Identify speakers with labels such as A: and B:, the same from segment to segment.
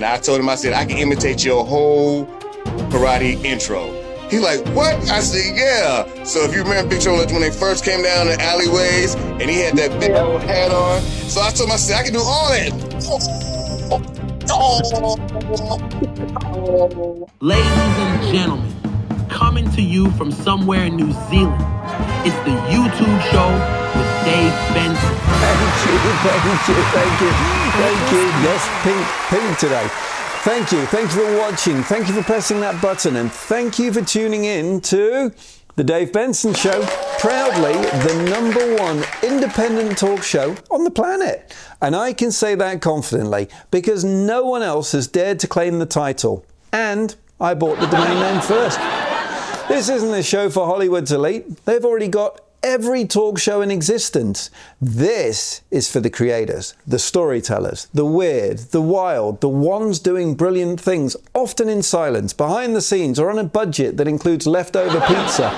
A: And I told him, I said, I can imitate your whole karate intro. He like, what? I said, yeah. So if you remember picture when they first came down the alleyways and he had that big old hat on. So I told him, I said, I can do all that.
B: Ladies and gentlemen, coming to you from somewhere in New Zealand, it's the YouTube show with Dave Benson.
C: Thank you. Yes, pink today. Thank you for watching, thank you for pressing that button, and thank you for tuning in to The Dave Benson Show, proudly the #1 independent talk show on the planet. And I can say that confidently because no one else has dared to claim the title. And I bought the domain name first. This isn't a show for Hollywood's elite. They've already got every talk show in existence. This is for the creators, the storytellers, the weird, the wild, the ones doing brilliant things, often in silence, behind the scenes, or on a budget that includes leftover pizza.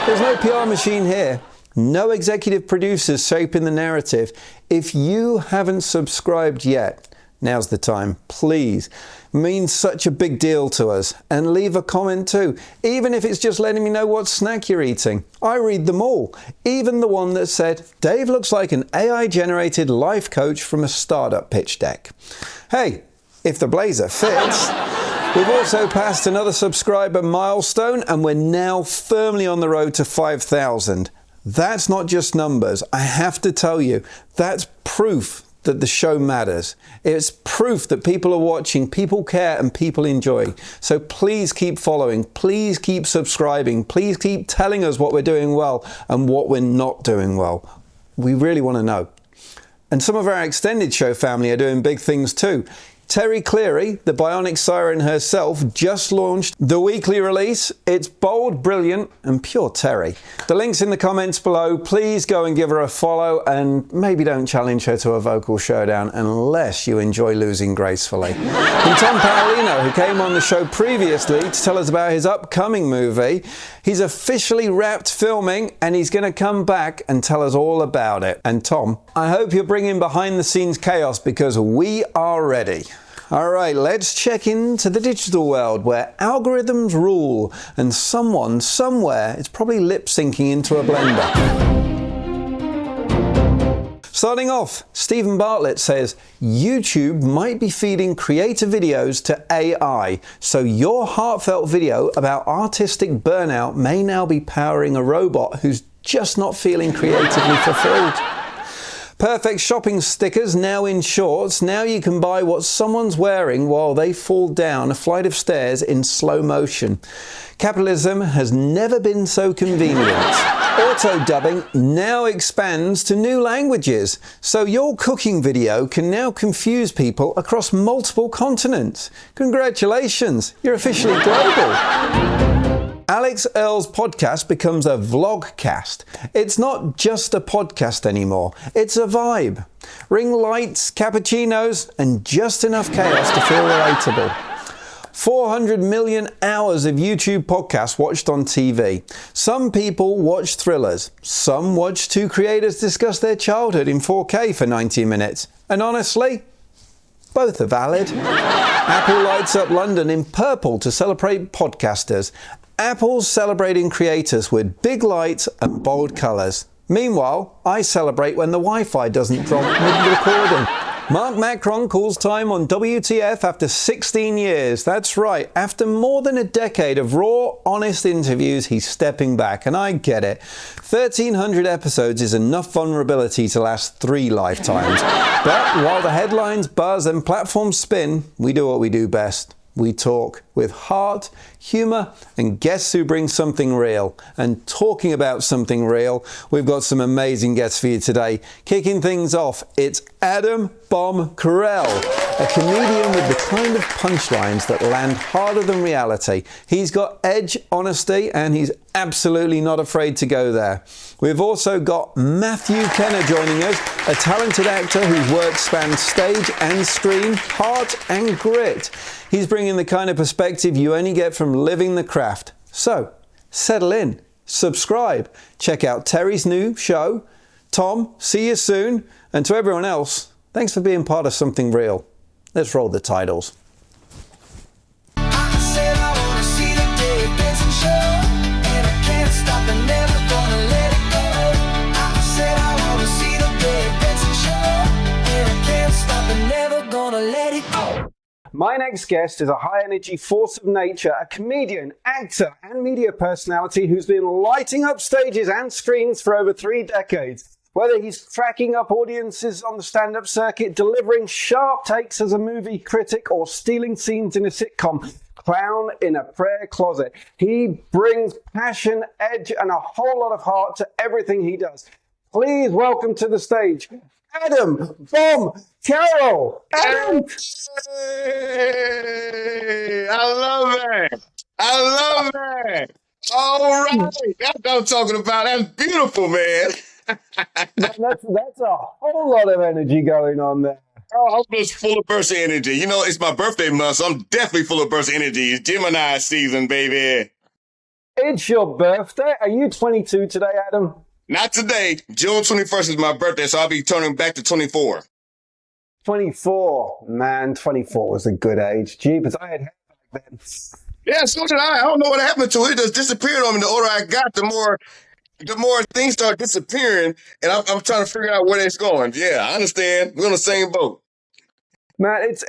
C: There's no PR machine here. No executive producers shaping the narrative. If you haven't subscribed yet, now's the time, please. It means such a big deal to us. And leave a comment too, even if it's just letting me know what snack you're eating. I read them all, even the one that said, Dave looks like an AI-generated life coach from a startup pitch deck. Hey, if the blazer fits. We've also passed another subscriber milestone and we're now firmly on the road to 5,000. That's not just numbers. I have to tell you, that's proof that the show matters. It's proof that people are watching, people care, and people enjoy. So please keep following, please keep subscribing, please keep telling us what we're doing well and what we're not doing well. We really want to know. And some of our extended show family are doing big things too. Terry Cleary, the bionic siren herself, just launched the weekly release. It's bold, brilliant, and pure Terry. The link's in the comments below. Please go and give her a follow, and maybe don't challenge her to a vocal showdown unless you enjoy losing gracefully. And Tom Paolino, who came on the show previously to tell us about his upcoming movie, he's officially wrapped filming, and he's going to come back and tell us all about it. And Tom, I hope you're bringing behind-the-scenes chaos because we are ready. All right, let's check into the digital world where algorithms rule and someone, somewhere, is probably lip-syncing into a blender. Starting off, Stephen Bartlett says, YouTube might be feeding creator videos to AI, so your heartfelt video about artistic burnout may now be powering a robot who's just not feeling creatively fulfilled. Perfect shopping stickers now in shorts. Now you can buy what someone's wearing while they fall down a flight of stairs in slow motion. Capitalism has never been so convenient. Auto-dubbing now expands to new languages, so your cooking video can now confuse people across multiple continents. Congratulations, you're officially global. Alex Earl's podcast becomes a vlogcast. It's not just a podcast anymore, it's a vibe. Ring lights, cappuccinos, and just enough chaos to feel relatable. 400 million hours of YouTube podcasts watched on TV. Some people watch thrillers. Some watch two creators discuss their childhood in 4K for 90 minutes. And honestly, both are valid. Apple lights up London in purple to celebrate podcasters. Apple's celebrating creators with big lights and bold colours. Meanwhile, I celebrate when the Wi-Fi doesn't drop mid-recording. Mark Macron calls time on WTF after 16 years. That's right, after more than a decade of raw, honest interviews, he's stepping back, and I get it. 1,300 episodes is enough vulnerability to last 3 lifetimes. But while the headlines buzz and platforms spin, we do what we do best. We talk with heart, humour, and guests who bring something real. And talking about something real, we've got some amazing guests for you today. Kicking things off, it's Adam Bomb Carral, a comedian with the kind of punchlines that land harder than reality. He's got edge, honesty, and he's absolutely not afraid to go there. We've also got Matthew Kenner joining us, a talented actor whose work spans stage and screen, heart and grit. He's bringing the kind of perspective you only get from living the craft. So, settle in, subscribe, check out Terry's new show. Tom, see you soon. And to everyone else, thanks for being part of something real. Let's roll the titles. My next guest is a high-energy force of nature, a comedian, actor, and media personality who's been lighting up stages and screens for over 3 decades. Whether he's cracking up audiences on the stand-up circuit, delivering sharp takes as a movie critic, or stealing scenes in a sitcom, clown in a prayer closet, he brings passion, edge, and a whole lot of heart to everything he does. Please welcome to the stage, Adam from Carral. Adam!
A: Hey, I love that. I love that. All right. That's what I'm talking about. That's beautiful, man.
C: That's a whole lot of energy going on there.
A: Oh, I'm just full of burst of energy. You know, it's my birthday month, so I'm definitely full of burst of energy. It's Gemini season, baby.
C: It's your birthday. Are you 22 today, Adam?
A: Not today. June 21st is my birthday, so I'll be turning back to 24.
C: 24. Man, 24 was a good age. Jeepers, I had hair back then.
A: Yeah, so did I. I don't know what happened to it. It just disappeared on me. The older I got, the more things start disappearing, and I'm trying to figure out where it's going. Yeah, I understand. We're on the same boat.
C: Man, it's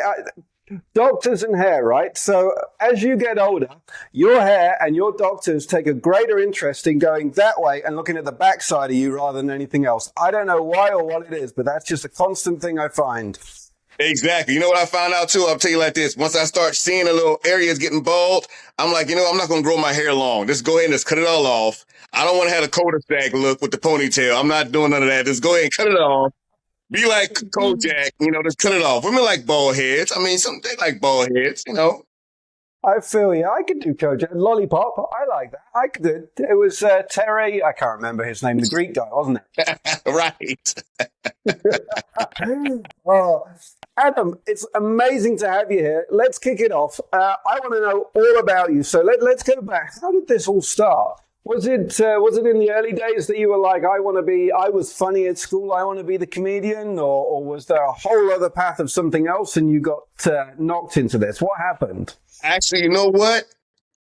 C: doctors and hair, right? So as you get older, your hair and your doctors take a greater interest in going that way and looking at the backside of you rather than anything else. I don't know why or what it is, but that's just a constant thing I find.
A: Exactly. You know what I found out too? I'll tell you like this. Once I start seeing the little areas getting bald, I'm like, I'm not going to grow my hair long. Just go ahead and just cut it all off. I don't want to have a cul-de-sac look with the ponytail. I'm not doing none of that. Just go ahead and cut it off. Be like Kojak, just cut it off. Women like bald heads. I mean, they like bald heads,
C: I feel you. I could do Kojak. Lollipop, I like that. I could do it. It was Terry, I can't remember his name, the Greek guy, wasn't it?
A: Right.
C: Oh, Adam, it's amazing to have you here. Let's kick it off. I want to know all about you. So let's go back. How did this all start? Was it in the early days that you were like, I was funny at school, I want to be the comedian, or was there a whole other path of something else and you got knocked into this? What happened?
A: Actually, you know what?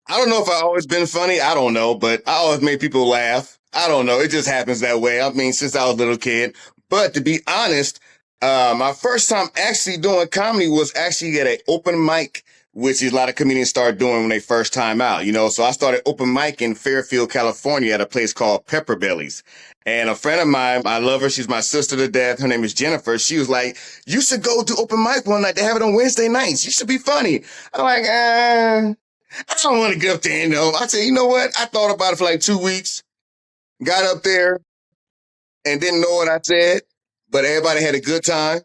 A: I don't know if I've always been funny. I don't know, but I always made people laugh. I don't know. It just happens that way. I mean, since I was a little kid. But to be honest, my first time actually doing comedy was actually at an open mic, which a lot of comedians start doing when they first time out, So I started open mic in Fairfield, California at a place called Pepper Bellies. And a friend of mine, I love her. She's my sister to death. Her name is Jennifer. She was like, you should go do open mic one night. They have it on Wednesday nights. You should be funny. I'm like, I don't want to get up there, I said, you know what? I thought about it for like 2 weeks, got up there and didn't know what I said, but everybody had a good time.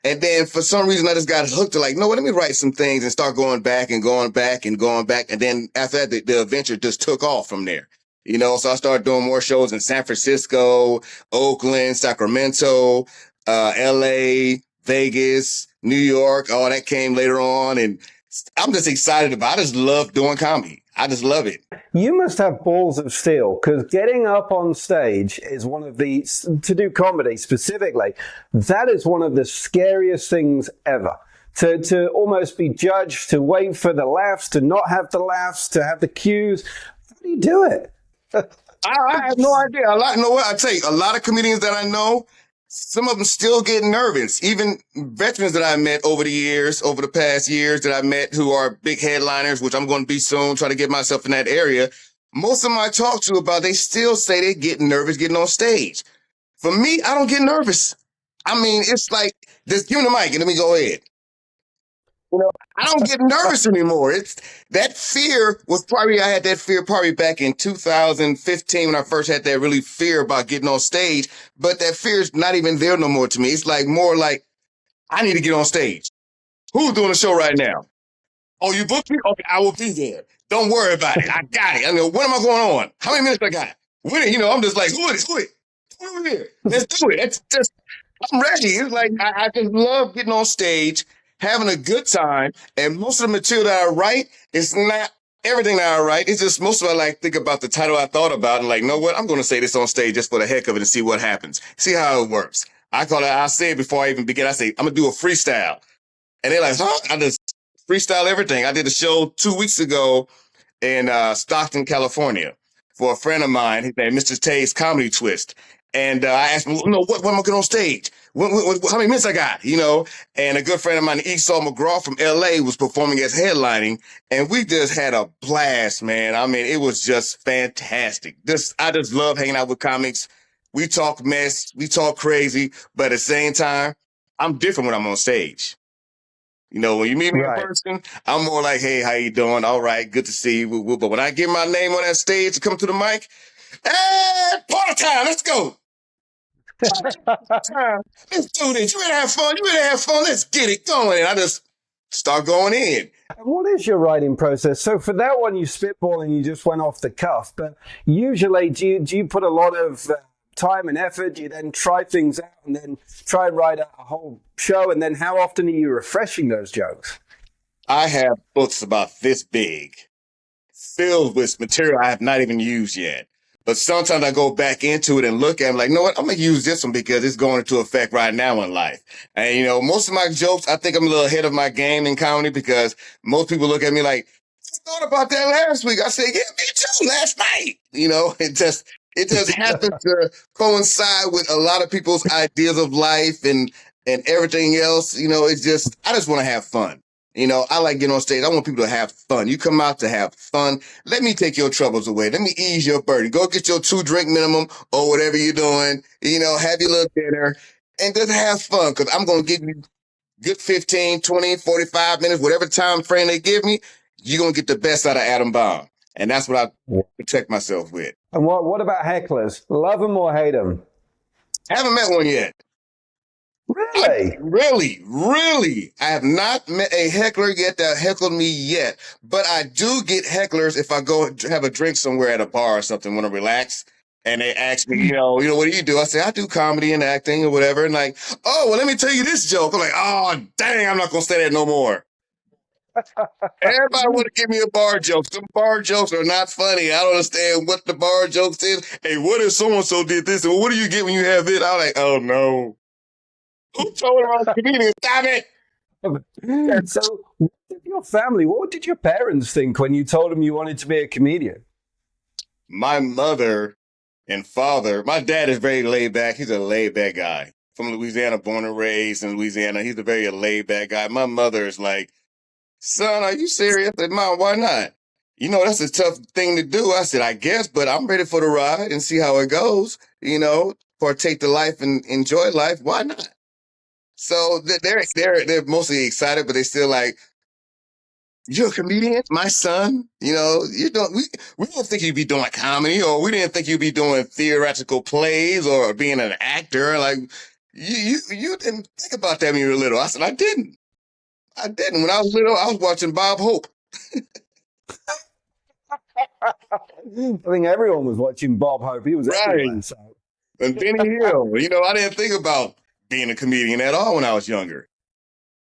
A: And then for some reason, I just got hooked to like, no, let me write some things and start going back and going back and going back. And then after that, the adventure just took off from there. So I started doing more shows in San Francisco, Oakland, Sacramento, LA, Vegas, New York. All that came later on. And I'm just excited about it. I just love doing comedy. I just love it.
C: You must have balls of steel, because getting up on stage is to do comedy specifically, that is one of the scariest things ever. To almost be judged, to wait for the laughs, to not have the laughs, to have the cues. How do you do it?
A: I have no idea. You know what? I tell you, a lot of comedians that I know, some of them still get nervous. Even veterans that I met over the past years that I met who are big headliners, which I'm going to be soon, try to get myself in that area. Most of them I talk to about, they still say they get nervous getting on stage. For me, I don't get nervous. I mean, it's like, just give me the mic and let me go ahead. I don't get nervous anymore. It's that fear I had that fear probably back in 2015 when I first had that really fear about getting on stage. But that fear is not even there no more to me. It's like more like, I need to get on stage. Who's doing the show right now? Oh, you booked me? Okay, I will be there. Don't worry about it. I got it. When am I going on? How many minutes I got? When I'm just like, who it? Come over here. Let's do it. It's just, I'm ready. It's like, I just love getting on stage, having a good time, and most of the material that I write is not everything that I write. It's just most of it I like think about the title I thought about and like, know what? I'm going to say this on stage just for the heck of it and see what happens. See how it works. I say it before I even begin. I say, I'm going to do a freestyle. And they're like, huh? I just freestyle everything. I did a show 2 weeks ago in Stockton, California for a friend of mine. His name is Mr. Tay's Comedy Twist. And I asked him, what am I going on stage? How many minutes I got? You know, and a good friend of mine, Esau McGraw from LA, was performing as headlining, and we just had a blast, man. I mean, it was just fantastic. I just love hanging out with comics. We talk mess, we talk crazy, but at the same time, I'm different when I'm on stage. You know, when you meet me in person, I'm more like, hey, how you doing? All right, good to see you. But when I get my name on that stage to come to the mic, hey, party time, let's go. Let's do this. You ready to have fun? You ready to have fun? Let's get it going. And I just start going in.
C: What is your writing process? So for that one, you spitball and you just went off the cuff. But usually, do you put a lot of time and effort? Do you then try things out and then try and write a whole show? And then how often are you refreshing those jokes?
A: I have books about this big, filled with material I have not even used yet. But sometimes I go back into it and look at it, I'm like, you know what? I'm going to use this one because it's going into effect right now in life. And, you know, most of my jokes, I think I'm a little ahead of my game in comedy because most people look at me like, I thought about that last week. I said, yeah, me too, last night. You know, it just happens to coincide with a lot of people's ideas of life and everything else. You know, I just want to have fun. You know, I like getting on stage. I want people to have fun. You come out to have fun. Let me take your troubles away. Let me ease your burden. Go get your 2-drink minimum or whatever you're doing. You know, have your little dinner and just have fun because I'm going to give you good 15, 20, 45 minutes, whatever time frame they give me. You're going to get the best out of Adam Bomb. And that's what I protect myself with.
C: And what about hecklers? Love them or hate them?
A: Haven't met one yet.
C: Really?
A: Really. I have not met a heckler yet that heckled me yet. But I do get hecklers if I go have a drink somewhere at a bar or something, want to relax. And they ask me, you know, what do you do? I say, I do comedy and acting or whatever. And like, oh, well, let me tell you this joke. I'm like, oh, dang, I'm not going to say that no more. Everybody want to give me a bar joke. Some bar jokes are not funny. I don't understand what the bar jokes is. Hey, what if so-and-so did this? And what do you get when you have this? I'm like, oh, no. Who told her I was a comedian? Stop it!
C: So, your family, what did your parents think when you told them you wanted to be a comedian?
A: My mother and father, my dad is very laid back. He's a laid back guy from Louisiana, born and raised in Louisiana. He's a very laid back guy. My mother is like, son, are you serious? I said, Mom, why not? You know, that's a tough thing to do. I said, I guess, but I'm ready for the ride and see how it goes. You know, partake the life and enjoy life. Why not? So they're mostly excited, but they still like, you're a comedian, my son. You know, we don't think you'd be doing comedy, or we didn't think you'd be doing theatrical plays or being an actor. Like you didn't think about that when you were little. I said, I didn't. When I was little, I was watching Bob Hope.
C: I think everyone was watching Bob Hope. He was everywhere. So.
A: And Benny Hill. You know, I didn't think about being a comedian at all when I was younger.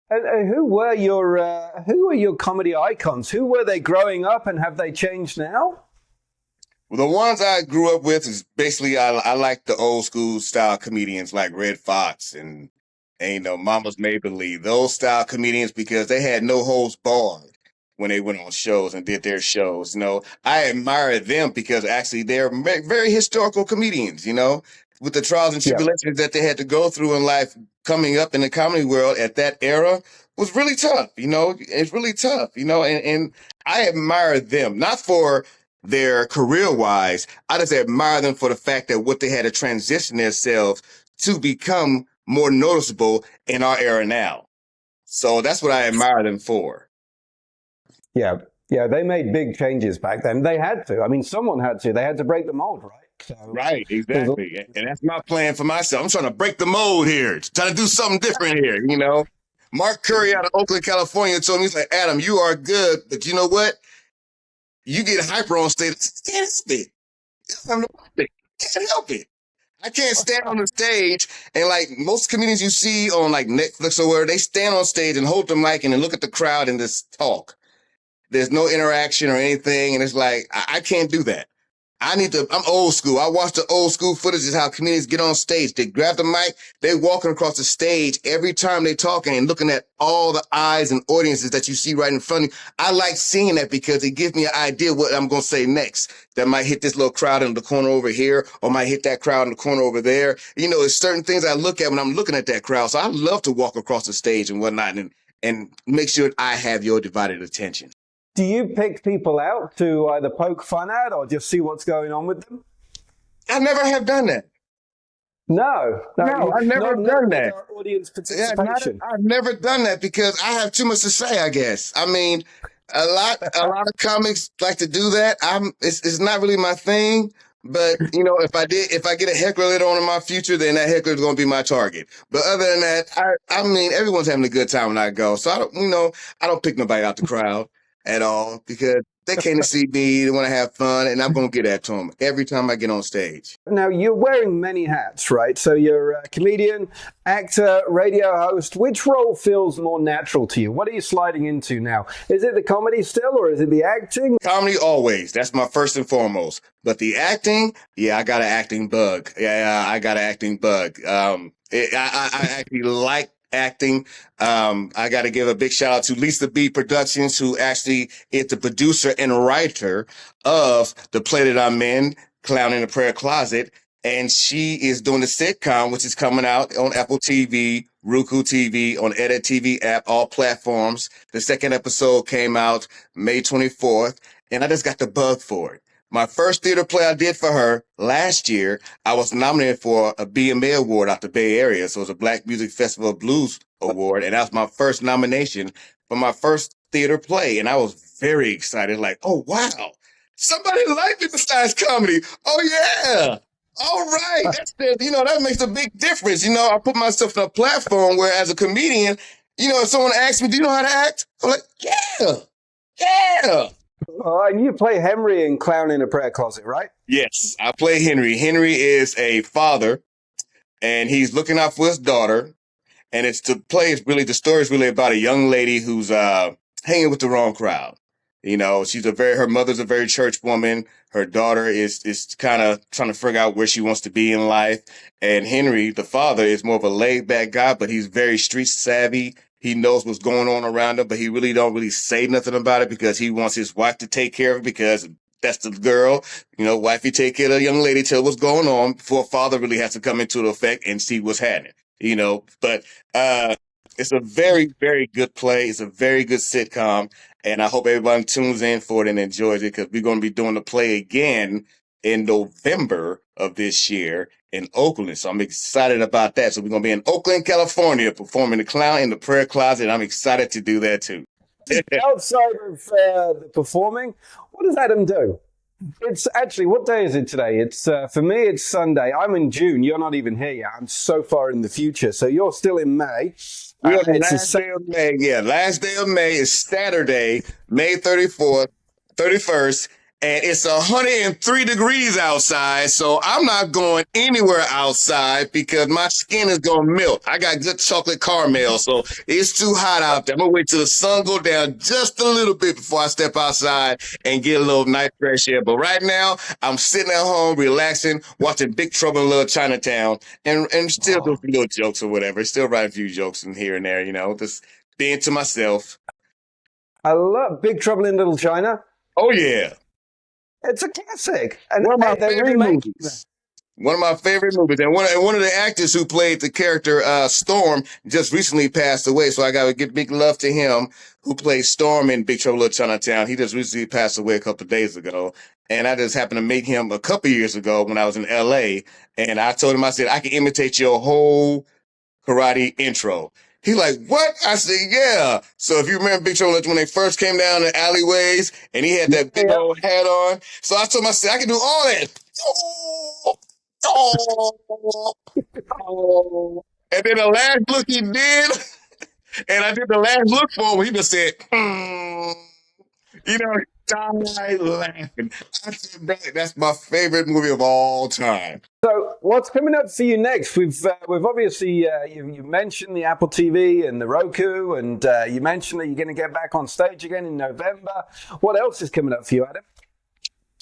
C: And who were your comedy icons? Who were they growing up, and have they changed now?
A: Well, the ones I grew up with is basically I like the old school style comedians like Red Fox and you know, Mama's Made Believe, those style comedians, because they had no holds barred when they went on shows and did their shows. You know, I admire them because actually they're very historical comedians, you know, with the trials and tribulations that they had to go through in life. Coming up in the comedy world at that era was really tough. You know, it's really tough, you know, and I admire them, not for their career wise. I just admire them for the fact that what they had to transition themselves to become more noticeable in our era now. So that's what I admire them for.
C: Yeah, they made big changes back then. They had to. I mean, someone had to. They had to break the mold, right? So,
A: right, exactly. And that's my plan for myself. I'm trying to break the mold here, trying to do something different here, you know. Mark Curry out of Oakland, California told me, he's like, Adam, you are good, but you know what? You get hyper on stage. I can't help it. Can't help it. I can't stand on the stage and like most comedians you see on like Netflix or where they stand on stage and hold the mic and then look at the crowd and just talk. There's no interaction or anything. And it's like, I can't do that. I'm old school. I watch the old school footage of how comedians get on stage. They grab the mic, they walking across the stage every time they talking and looking at all the eyes and audiences that you see right in front of you. I like seeing that because it gives me an idea what I'm going to say next. That might hit this little crowd in the corner over here, or might hit that crowd in the corner over there. You know, it's certain things I look at when I'm looking at that crowd. So I love to walk across the stage and whatnot and make sure I have your divided attention.
C: Do you pick people out to either poke fun at or just see what's going on with them?
A: I never have done that.
C: No,
A: I've never done that.
C: Audience participation.
A: I've never done that because I have too much to say, I guess. I mean, a lot of comics like to do that. It's not really my thing. But you know, if I get a heckler later on in my future, then that heckler is going to be my target. But other than that, I mean, everyone's having a good time when I go. So I don't pick nobody out the crowd at all because they came to see me, they want to have fun, and I'm going to get that to them every time I get on stage.
C: Now, you're wearing many hats, right? So you're a comedian, actor, radio host. Which role feels more natural to you? What are you sliding into now? Is it the comedy still, or is it the acting?
A: Comedy always. That's my first and foremost. But the acting, yeah, I got an acting bug. Yeah, I got an acting bug. I actually like acting. I got to give a big shout out to Lisa B Productions, who actually is the producer and writer of the play that I'm in, Clown in the Prayer Closet. And she is doing the sitcom, which is coming out on Apple TV, Roku TV, on Edit TV app, all platforms. The second episode came out May 24th, and I just got the bug for it. My first theater play I did for her last year, I was nominated for a BMA award out the Bay Area. So it was a Black Music Festival Blues Award. And that was my first nomination for my first theater play. And I was very excited. Like, oh, wow. Somebody liked it besides comedy. Oh, yeah. All right. That makes a big difference. You know, I put myself on a platform where as a comedian, you know, if someone asks me, do you know how to act? I'm like, yeah.
C: Oh, and you play Henry in Clown in a Prayer Closet, right?
A: Yes, I play Henry. Henry is a father, and he's looking out for his daughter. And the story is really about a young lady who's hanging with the wrong crowd. You know, her mother's a very church woman. Her daughter is kind of trying to figure out where she wants to be in life. And Henry, the father, is more of a laid back guy, but he's very street savvy. He knows what's going on around him, but he really don't really say nothing about it because he wants his wife to take care of it because that's the girl. You know, wifey take care of the young lady, tell what's going on before father really has to come into effect and see what's happening. You know, but it's a very, very good play. It's a very good sitcom, and I hope everybody tunes in for it and enjoys it because we're going to be doing the play again in November of this year in Oakland. So I'm excited about that. So we're going to be in Oakland, California, performing the Clown in the Prayer Closet. I'm excited to do that too.
C: Outside of the performing, what does Adam do? It's actually, what day is it today? It's for me, it's Sunday. I'm in June. You're not even here yet. I'm so far in the future. So you're still in May.
A: Last day of May. Yeah, last day of May is Saturday, May 31st. And it's 103 degrees outside, so I'm not going anywhere outside because my skin is going to melt. I got good chocolate caramel, so it's too hot out there. I'm going to wait till the sun go down just a little bit before I step outside and get a little nice fresh air. But right now, I'm sitting at home, relaxing, watching Big Trouble in Little Chinatown, and still doing little jokes or whatever. Still writing a few jokes in here and there, you know, just being to myself.
C: I love Big Trouble in Little China.
A: Oh, yeah.
C: It's a classic. And
A: one of my favorite movies. One of my favorite movies. And one of the actors who played the character Storm just recently passed away. So I got to give big love to him who played Storm in Big Trouble in Little Chinatown. He just recently passed away a couple of days ago. And I just happened to meet him a couple of years ago when I was in L.A. And I told him, I said, I can imitate your whole karate intro. He like, what? I said, yeah. So if you remember Big Trouble when they first came down the alleyways and he had that big old hat on. So I told him, I said, I can do all that. And then the last look he did, and I did the last look for him, he just said, you know, died laughing. I said, that's my favorite movie of all time.
C: So what's coming up for you next? We've obviously, you mentioned the Apple TV and the Roku, and you mentioned that you're going to get back on stage again in November. What else is coming up for you, Adam?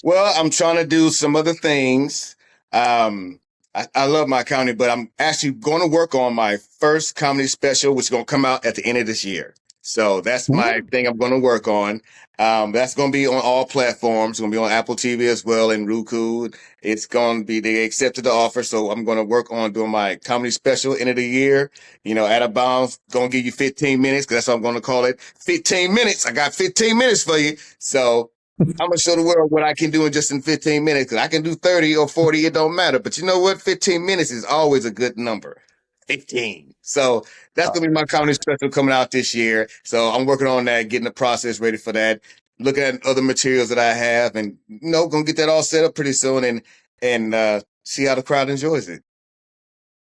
A: Well, I'm trying to do some other things. I love my comedy, but I'm actually going to work on my first comedy special, which is going to come out at the end of this year. So that's my thing I'm going to work on. That's going to be on all platforms. It's going to be on Apple TV as well and Roku. It's going to be, they accepted the offer. So I'm going to work on doing my comedy special end of the year. Out of bounds, going to give you 15 minutes because that's what I'm going to call it. 15 minutes. I got 15 minutes for you. So I'm going to show the world what I can do in just in 15 minutes because I can do 30 or 40. It don't matter. But you know what? 15 minutes is always a good number. 15. So that's going to be my comedy special coming out this year. So I'm working on that, getting the process ready for that, looking at other materials that I have and, going to get that all set up pretty soon and see how the crowd enjoys it.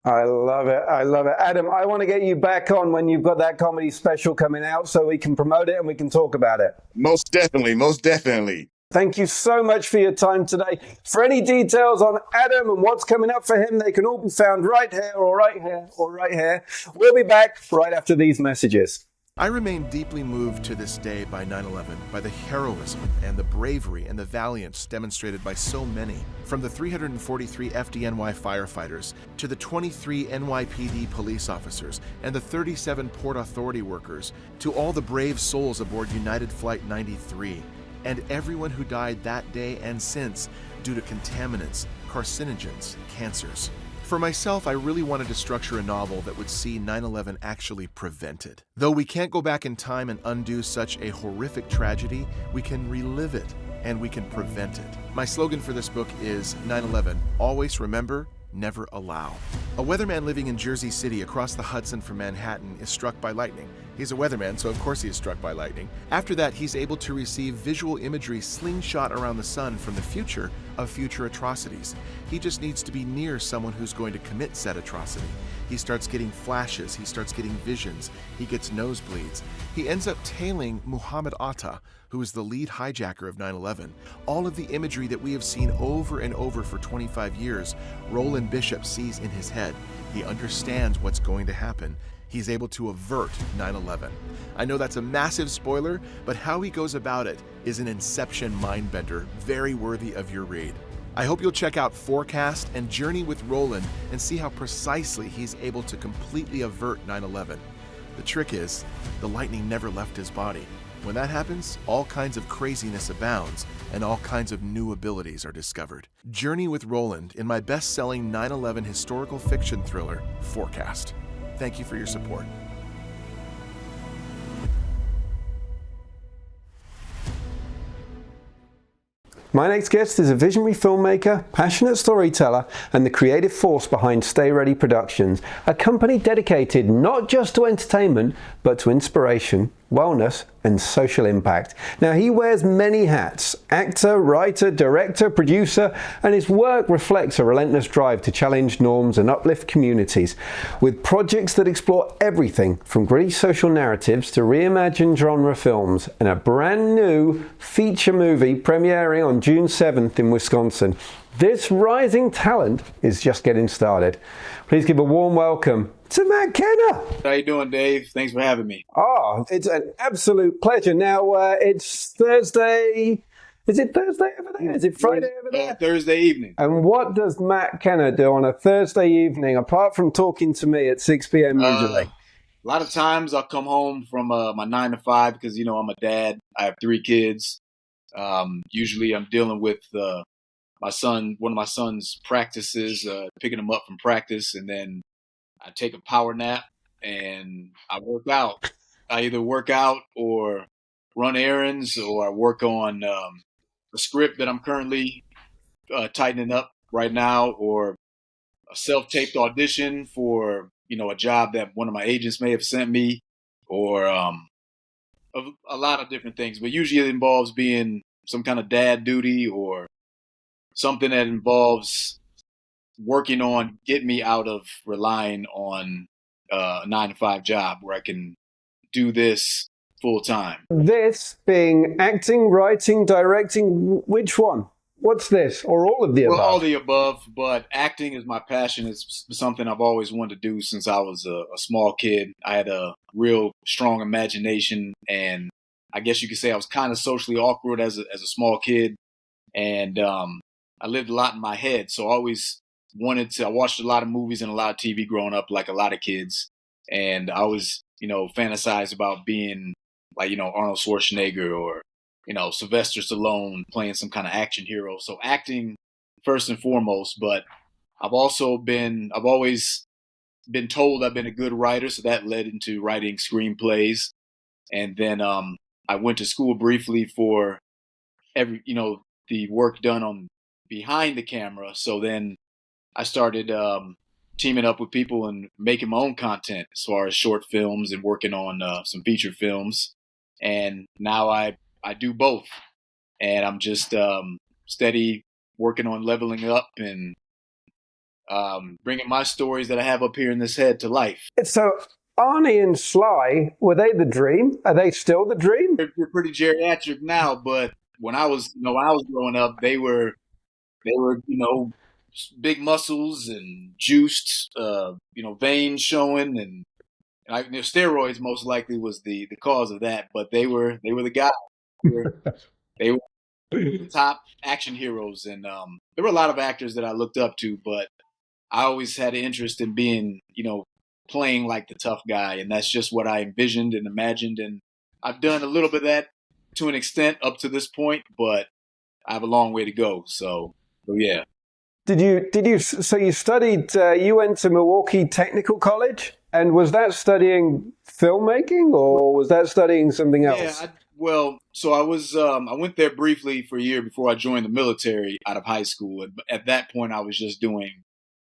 C: I love it. I love it. Adam, I want to get you back on when you've got that comedy special coming out so we can promote it and we can talk about it.
A: Most definitely. Most definitely.
C: Thank you so much for your time today. For any details on Adam and what's coming up for him, they can all be found right here or right here or right here. We'll be back right after these messages.
D: I remain deeply moved to this day by 9/11, by the heroism and the bravery and the valiance demonstrated by so many, from the 343 FDNY firefighters to the 23 NYPD police officers and the 37 Port Authority workers, to all the brave souls aboard United Flight 93, and everyone who died that day and since due to contaminants, carcinogens, cancers. For myself, I really wanted to structure a novel that would see 9/11 actually prevented. Though we can't go back in time and undo such a horrific tragedy, we can relive it and we can prevent it. My slogan for this book is 9/11, always remember, never allow. A weatherman living in Jersey City across the Hudson from Manhattan is struck by lightning. He's a weatherman, so of course he is struck by lightning. After that, he's able to receive visual imagery slingshot around the sun from the future of future atrocities. He just needs to be near someone who's going to commit said atrocity. He starts getting flashes, he starts getting visions, he gets nosebleeds. He ends up tailing Muhammad Atta, who is the lead hijacker of 9/11. All of the imagery that we have seen over and over for 25 years, Roland Bishop sees in his head. He understands what's going to happen. He's able to avert 9/11. I know that's a massive spoiler, but how he goes about it is an Inception mindbender, very worthy of your read. I hope you'll check out Forecast and Journey with Roland and see how precisely he's able to completely avert 9/11. The trick is, the lightning never left his body. When that happens, all kinds of craziness abounds and all kinds of new abilities are discovered. Journey with Roland in my best-selling 9/11 historical fiction thriller, Forecast. Thank you for your support.
C: My next guest is a visionary filmmaker, passionate storyteller, and the creative force behind Stay Ready Productions, a company dedicated not just to entertainment, but to inspiration, wellness, and social impact. Now, he wears many hats: actor, writer, director, producer, and his work reflects a relentless drive to challenge norms and uplift communities. With projects that explore everything from gritty social narratives to reimagined genre films, and a brand new feature movie premiering on June 7th in Wisconsin. This rising talent is just getting started. Please give a warm welcome to Matt Kenner.
E: How you doing, Dave? Thanks for having me.
C: Oh, it's an absolute pleasure. Now, it's Thursday. Is it Thursday over there? Is it Friday over there?
E: Thursday evening.
C: And what does Matt Kenner do on a Thursday evening, apart from talking to me at 6 p.m. usually?
E: A lot of times I'll come home from my 9 to 5 because, I'm a dad. I have 3 kids. Usually I'm dealing with one of my son's practices, picking him up from practice, and then I take a power nap and I work out. I either work out or run errands, or I work on a script that I'm currently tightening up right now, or a self-taped audition for, a job that one of my agents may have sent me, or a lot of different things. But usually it involves being some kind of dad duty or something that involves working on getting me out of relying on a 9 to 5 job where I can do this full time.
C: This being acting, writing, directing, which one? What's this? Or all of the above?
E: Well, all the above, but acting is my passion. It's something I've always wanted to do since I was a small kid. I had a real strong imagination, and I guess you could say I was kind of socially awkward as a small kid. and I lived a lot in my head. So I always I watched a lot of movies and a lot of TV growing up, like a lot of kids. And I always, fantasized about being like, Arnold Schwarzenegger or, Sylvester Stallone playing some kind of action hero. So acting first and foremost, but I've always been told I've been a good writer. So that led into writing screenplays. And then I went to school briefly for the work done on behind the camera. So then I started teaming up with people and making my own content as far as short films and working on some feature films. And now I do both. And I'm just steady working on leveling up and bringing my stories that I have up here in this head to life.
C: So Arnie and Sly, were they the dream? Are they still the dream?
E: They're pretty geriatric now, but when I was growing up, they were big muscles and juiced, veins showing, and steroids most likely was the cause of that. But they were the guys. They were the top action heroes, and there were a lot of actors that I looked up to, but I always had an interest in being, playing like the tough guy, and that's just what I envisioned and imagined, and I've done a little bit of that to an extent up to this point, but I have a long way to go. So yeah.
C: So you studied, you went to Milwaukee Technical College, and was that studying filmmaking or was that studying something else?
E: Yeah, I went there briefly for a year before I joined the military out of high school. And at that point, I was just doing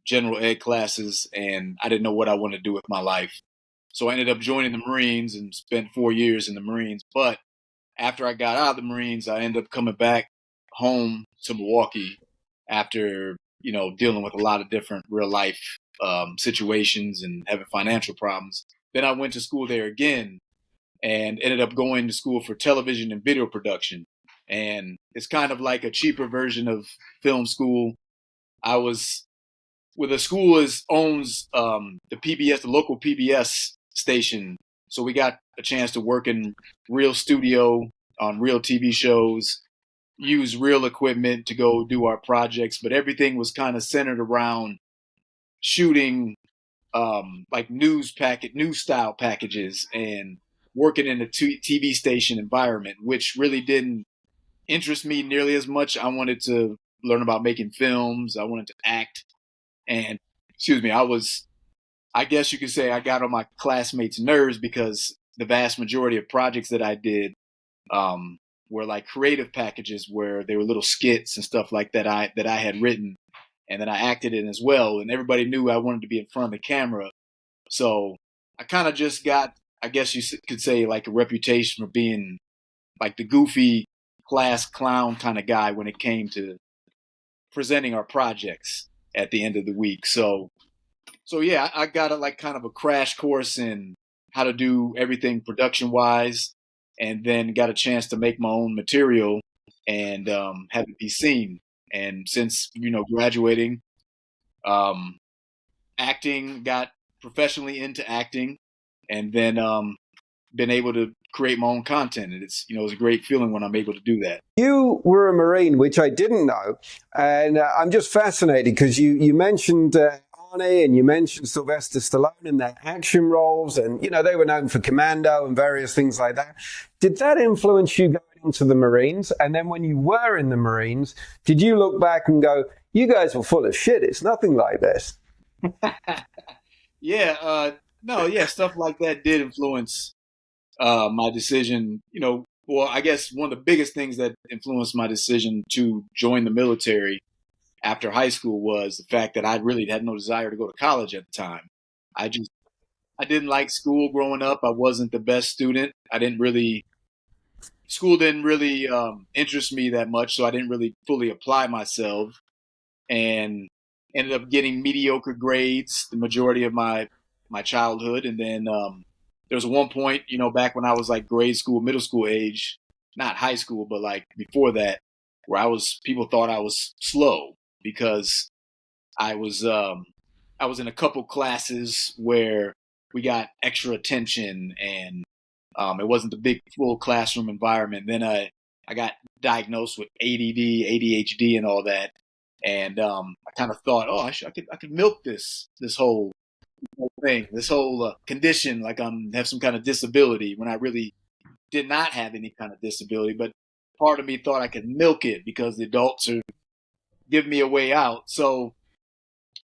E: general ed classes, and I didn't know what I wanted to do with my life. So I ended up joining the Marines and spent 4 years in the Marines. But after I got out of the Marines, I ended up coming back home to Milwaukee after, dealing with a lot of different real life situations and having financial problems. Then I went to school there again and ended up going to school for television and video production. And it's kind of like a cheaper version of film school. I was where the school owns the local PBS station. So we got a chance to work in real studio on real TV shows, use real equipment to go do our projects, but everything was kind of centered around shooting like news style packages and working in a TV station environment, which really didn't interest me nearly as much. I wanted to learn about making films. I wanted to act. And I guess you could say I got on my classmates' nerves because the vast majority of projects that I did were like creative packages where they were little skits and stuff like that I had written and that I acted in as well. And everybody knew I wanted to be in front of the camera. So I kind of just got, I guess you could say, like a reputation for being like the goofy class clown kind of guy when it came to presenting our projects at the end of the week. So yeah, I got like kind of a crash course in how to do everything production wise, and then got a chance to make my own material and have it be seen. And since, graduating, acting, got professionally into acting, and then been able to create my own content. And it's, it's a great feeling when I'm able to do that.
C: You were a Marine, which I didn't know. And I'm just fascinated because you mentioned Arnie and you mentioned Sylvester Stallone in their action roles. And, they were known for Commando and various things like that. Did that influence you going into the Marines? And then when you were in the Marines, did you look back and go, you guys were full of shit. It's nothing like this.
E: Stuff like that did influence my decision. I guess one of the biggest things that influenced my decision to join the military after high school was the fact that I really had no desire to go to college at the time. I didn't like school growing up. I wasn't the best student. School didn't really interest me that much, so I didn't really fully apply myself and ended up getting mediocre grades the majority of my childhood. And then there was one point, back when I was like grade school, middle school age, not high school, but like before that, where people thought I was slow because I was in a couple classes where we got extra attention and it wasn't the big full classroom environment. Then I got diagnosed with ADD, ADHD, and all that. And I kind of thought, oh, I could milk this whole thing, this whole condition, like have some kind of disability, when I really did not have any kind of disability. But part of me thought I could milk it because the adults are giving me a way out. So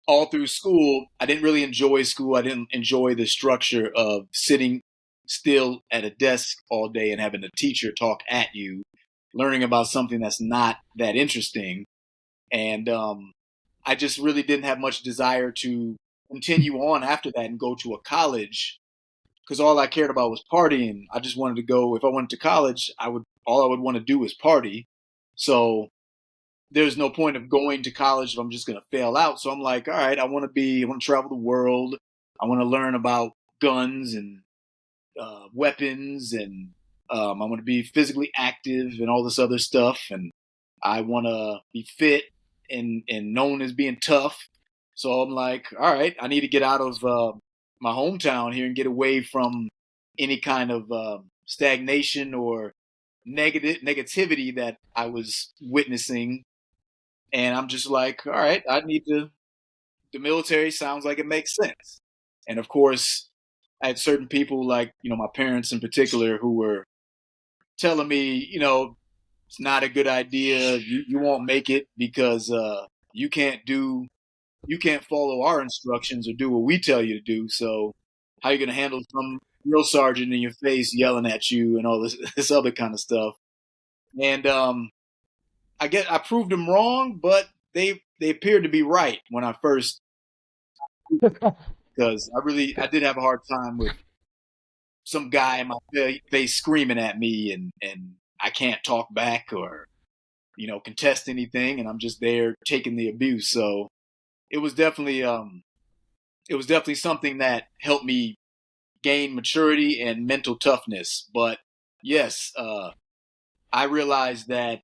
E: all through school, I didn't really enjoy school. I didn't enjoy the structure of sitting still at a desk all day and having a teacher talk at you, learning about something that's not that interesting. And I just really didn't have much desire to continue on after that and go to a college, because all I cared about was partying. I just wanted to go. If I went to college, all I would want to do is party. So there's no point of going to college if I'm just going to fail out. So I'm like, all right, I want to travel the world. I want to learn about guns and weapons, and I want to be physically active and all this other stuff. And I want to be fit and known as being tough. So I'm like, all right, I need to get out of my hometown here and get away from any kind of stagnation or negativity that I was witnessing. And I'm just like, all right, the military sounds like it makes sense. And of course, I had certain people, like, my parents in particular, who were telling me, it's not a good idea. You won't make it because you can't follow our instructions or do what we tell you to do. So how are you going to handle some drill sergeant in your face yelling at you and all this other kind of stuff? And I proved them wrong, but they appeared to be right when I first, because I did have a hard time with some guy in my face screaming at me, and I can't talk back or contest anything, and I'm just there taking the abuse. So it was definitely something that helped me gain maturity and mental toughness. But yes, I realized that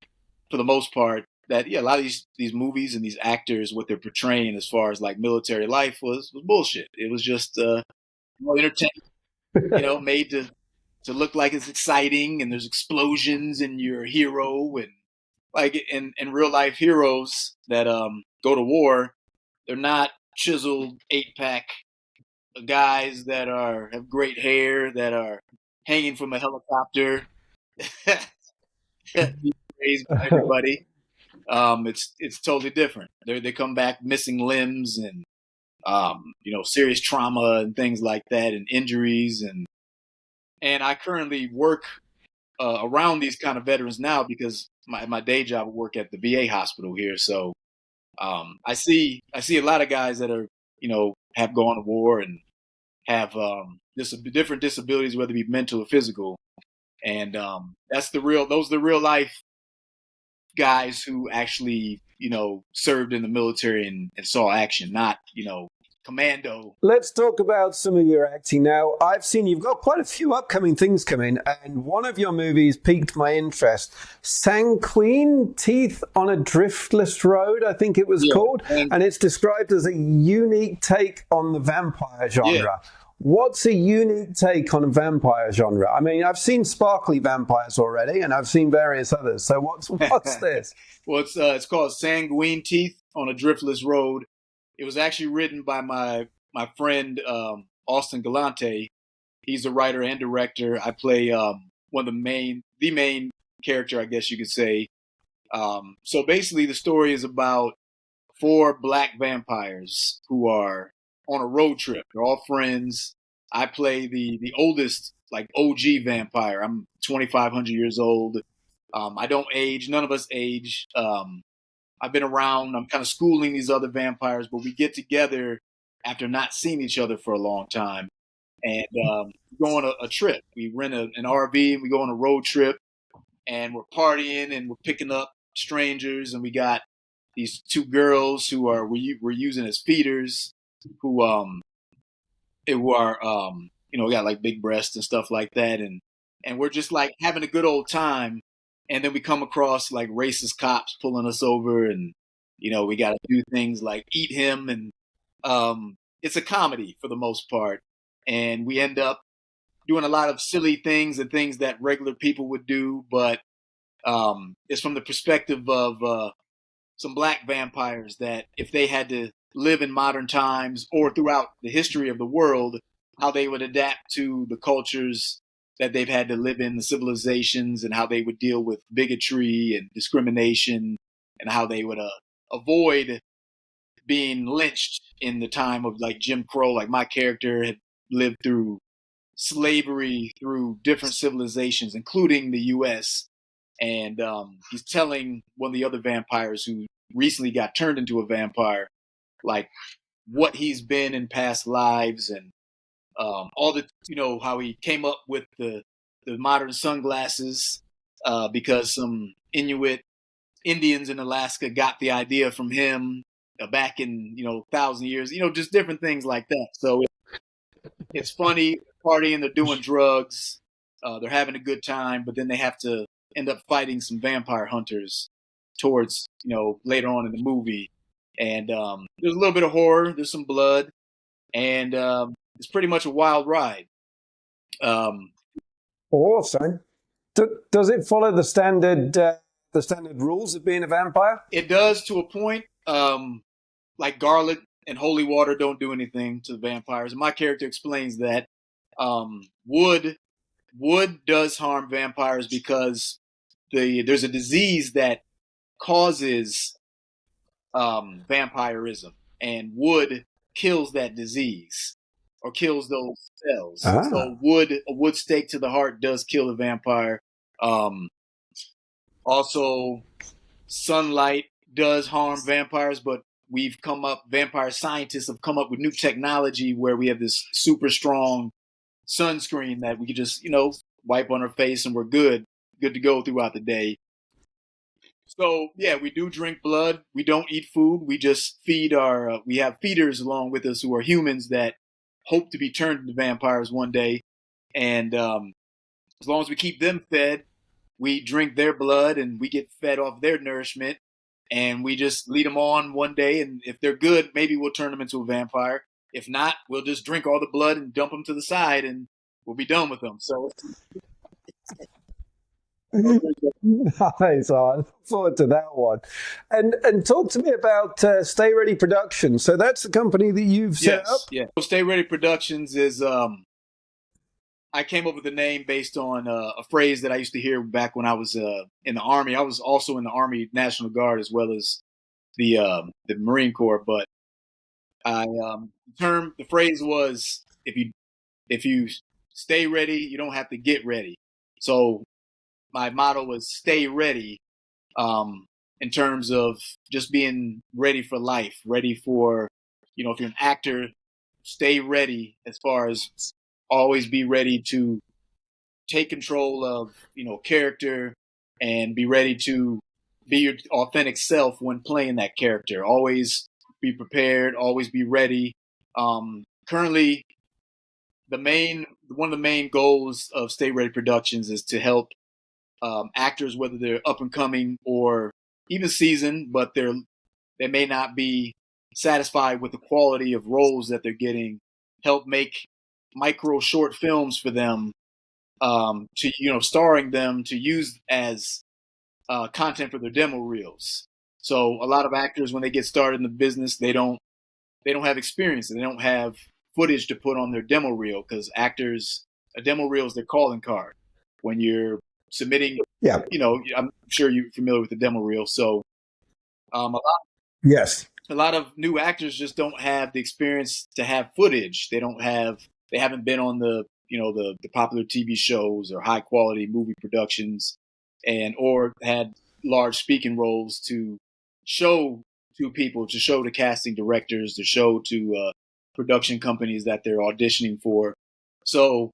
E: for the most part, that a lot of these movies and these actors, what they're portraying as far as like military life was bullshit. It was just entertainment, made to look like it's exciting and there's explosions and you're a hero, and like in real life heroes that go to war, they're not chiseled 8-pack guys that have great hair that are hanging from a helicopter. Praised by everybody. It's totally different. They come back missing limbs and serious trauma and things like that, and injuries, and I currently work around these kind of veterans now because my day job, I work at the VA hospital here. So I see a lot of guys that are have gone to war and have different disabilities, whether it be mental or physical, and those are the real life guys who actually served in the military and saw action, not commando.
C: Let's talk about some of your acting now. I've seen you've got quite a few upcoming things coming, and one of your movies piqued my interest. Sanguine Teeth on a Driftless Road, I think it was called, and it's described as a unique take on the vampire genre. Yeah. What's a unique take on a vampire genre? I mean, I've seen sparkly vampires already, and I've seen various others. So what's this?
E: Well, it's called Sanguine Teeth on a Driftless Road. It was actually written by my friend Austin Galante. He's a writer and director. I play the main character, I guess you could say. So basically, the story is about 4 black vampires who are on a road trip. They're all friends. I play the oldest, like OG vampire. I'm 2,500 years old. I don't age. None of us age. I've been around. I'm kind of schooling these other vampires, but we get together after not seeing each other for a long time, and go on a trip. We rent an RV and we go on a road trip, and we're partying and we're picking up strangers, and we got these 2 girls who we're using as feeders, who are got like big breasts and stuff like that, and we're just like having a good old time. And then we come across like racist cops pulling us over, and we got to do things like eat him, and it's a comedy for the most part. And we end up doing a lot of silly things and things that regular people would do, but It's from the perspective of some black vampires that if they had to live in modern times or throughout the history of the world, how they would adapt to the cultures that they've had to live in, the civilizations, and how they would deal with bigotry and discrimination, and how they would avoid being lynched in the time of like Jim Crow. Like my character had lived through slavery through different civilizations, including the U.S. And he's telling one of the other vampires who recently got turned into a vampire, like what he's been in past lives and all the, how he came up with the modern sunglasses because some Inuit Indians in Alaska got the idea from him back in, 1,000 years, just different things like that. So it's funny, partying, they're doing drugs, they're having a good time, but then they have to end up fighting some vampire hunters towards, later on in the movie. And there's a little bit of horror, there's some blood, and it's pretty much a wild ride.
C: Awesome. Does it follow the standard rules of being a vampire?
E: It does to a point. Like garlic and holy water don't do anything to vampires. And my character explains that wood does harm vampires because there's a disease that causes vampirism, and wood kills that disease or kills those cells. So a wood stake to the heart does kill the vampire. Also, sunlight does harm vampires, but vampire scientists have come up with new technology where we have this super strong sunscreen that we could just, wipe on our face and we're good to go throughout the day. So yeah, we do drink blood. We don't eat food. We just feed we have feeders along with us who are humans that hope to be turned into vampires one day. And as long as we keep them fed, we drink their blood and we get fed off their nourishment. And we just lead them on one day. And if they're good, maybe we'll turn them into a vampire. If not, we'll just drink all the blood and dump them to the side and we'll be done with them. So
C: nice. I look forward to that one. And talk to me about Stay Ready Productions. So that's the company that you've set up?
E: Yeah. So Stay Ready Productions is I came up with the name based on a phrase that I used to hear back when I was in the Army. I was also in the Army National Guard as well as the Marine Corps. But the phrase was, if you stay ready, you don't have to get ready. So my motto was stay ready in terms of just being ready for life, ready for, if you're an actor, stay ready as far as always be ready to take control of, character and be ready to be your authentic self when playing that character. Always be prepared, always be ready. Currently, one of the main goals of Stay Ready Productions is to help actors, whether they're up and coming or even seasoned, but they may not be satisfied with the quality of roles that they're getting, help make micro short films for them to starring them to use as content for their demo reels. So a lot of actors, when they get started in the business, they don't have experience and they don't have footage to put on their demo reel, because a demo reel is their calling card when you're submitting.
C: Yeah.
E: I'm sure you're familiar with the demo reel. So
C: Yes.
E: A lot of new actors just don't have the experience to have footage. They haven't been on the popular TV shows or high quality movie productions or had large speaking roles to show to people, to show to casting directors, to show to production companies that they're auditioning for. So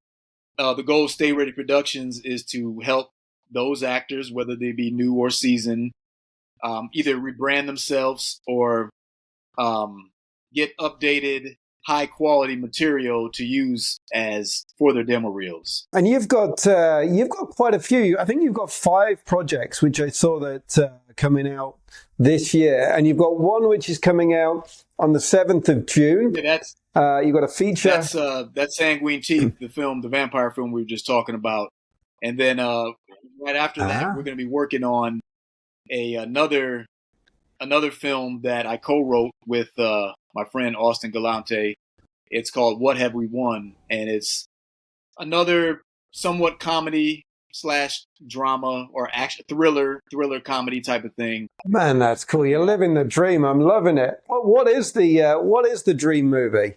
E: the goal of Stay Ready Productions is to help those actors, whether they be new or seasoned, either rebrand themselves or get updated, high quality material to use for their demo reels.
C: And you've got quite a few. I think you've got 5 projects, which I saw that coming out this year, and you've got one which is coming out on the 7th of June.
E: Yeah,
C: you've got a feature.
E: That's Sanguine Teeth, the vampire film we were just talking about. And then right after that, we're going to be working on another film that I co-wrote with my friend Austin Galante. It's called What Have We Won? And it's another somewhat comedy slash drama or action thriller comedy type of thing.
C: Man, that's cool. You're living the dream. I'm loving it. What is the dream movie?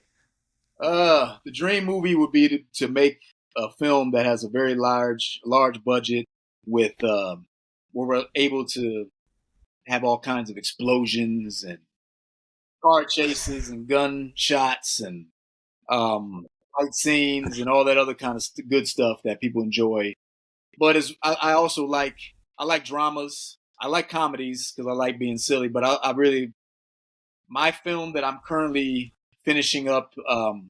E: The dream movie would be to make a film that has a very large budget with where we're able to have all kinds of explosions and car chases and gun shots and fight scenes and all that other kind of good stuff that people enjoy. But I also like dramas. I like comedies because I like being silly. But I really, my film that I'm currently finishing up the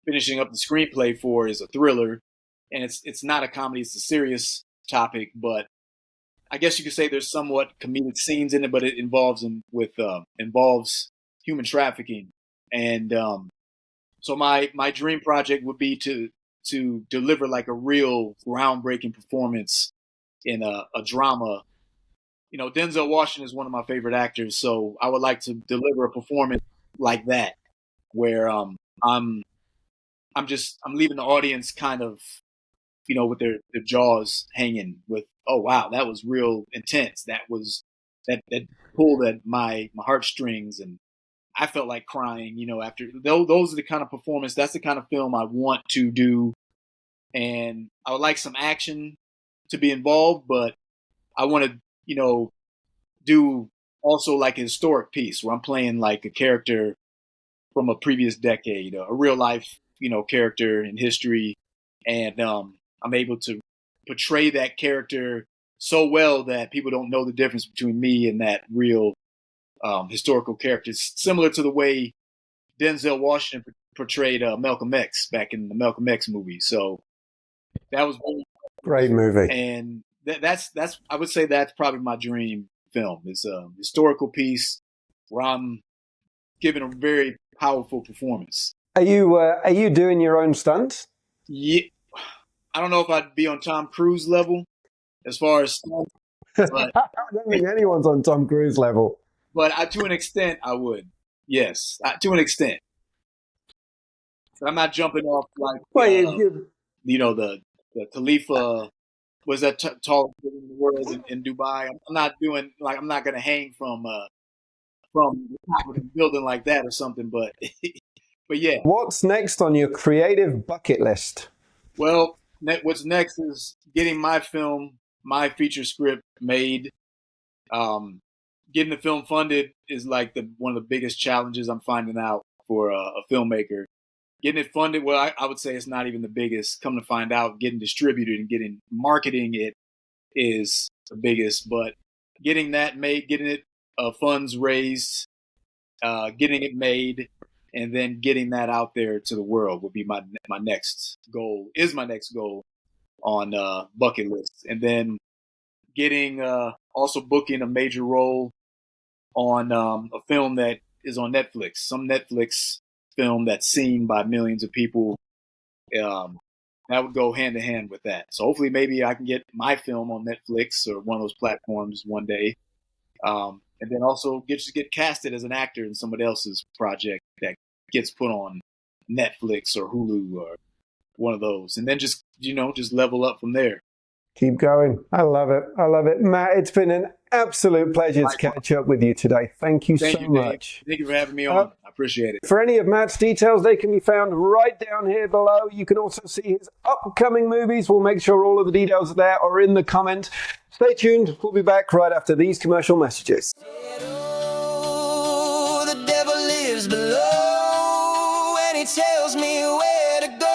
E: screenplay for is a thriller, and it's not a comedy. It's a serious topic, but I guess you could say there's somewhat comedic scenes in it. But it involves human trafficking, and so my dream project would be to deliver like a real groundbreaking performance in a drama. You know, Denzel Washington is one of my favorite actors, so I would like to deliver a performance like that, where I'm leaving the audience kind of, you know, with their jaws hanging with, oh wow, that was real intense. That pulled at my heartstrings, and I felt like crying, you know, after those are the kind of performance. That's the kind of film I want to do. And I would like some action to be involved, but I want to, you know, do also like a historic piece where I'm playing like a character from a previous decade, a real life, you know, character in history. And I'm able to portray that character so well that people don't know the difference between me and that real historical characters, similar to the way Denzel Washington portrayed Malcolm X back in the Malcolm X movie. So that was
C: great movie,
E: and that's I would say that's probably my dream film. It's a historical piece where I'm giving a very powerful performance.
C: Are you doing your own stunts?
E: Yeah, I don't know if I'd be on Tom Cruise level as far as stunts, but
C: I don't think anyone's on Tom Cruise level.
E: But to an extent, I would. Yes, to an extent. But I'm not jumping off like, you know, the Khalifa was that tallest building in the world in Dubai. I'm not doing like I'm not going to hang from the top of the building like that or something. But but yeah.
C: What's next on your creative bucket list?
E: Well, what's next is getting my film, my feature script made. Getting the film funded is like one of the biggest challenges I'm finding out for a filmmaker. Getting it funded, well, I would say it's not even the biggest. Come to find out, getting distributed and getting marketing it is the biggest. But getting that made, getting it funds raised, getting it made, and then getting that out there to the world would be my next goal. Is my next goal on bucket list, and then getting also booking a major role on a film that is on Netflix, some Netflix film that's seen by millions of people. That would go hand in hand with that. So hopefully maybe I can get my film on Netflix or one of those platforms one day. And then also get casted as an actor in somebody else's project that gets put on Netflix or Hulu or one of those. And then just level up from there.
C: Keep going. I love it. I love it. Matt, it's been an absolute pleasure to catch up with you today. Thank you so much.
E: Thank you for having me on. I appreciate it.
C: For any of Matt's details, they can be found right down here below. You can also see his upcoming movies. We'll make sure all of the details are there or in the comment. Stay tuned. We'll be back right after these commercial messages.
F: The devil lives below and he tells me where to go.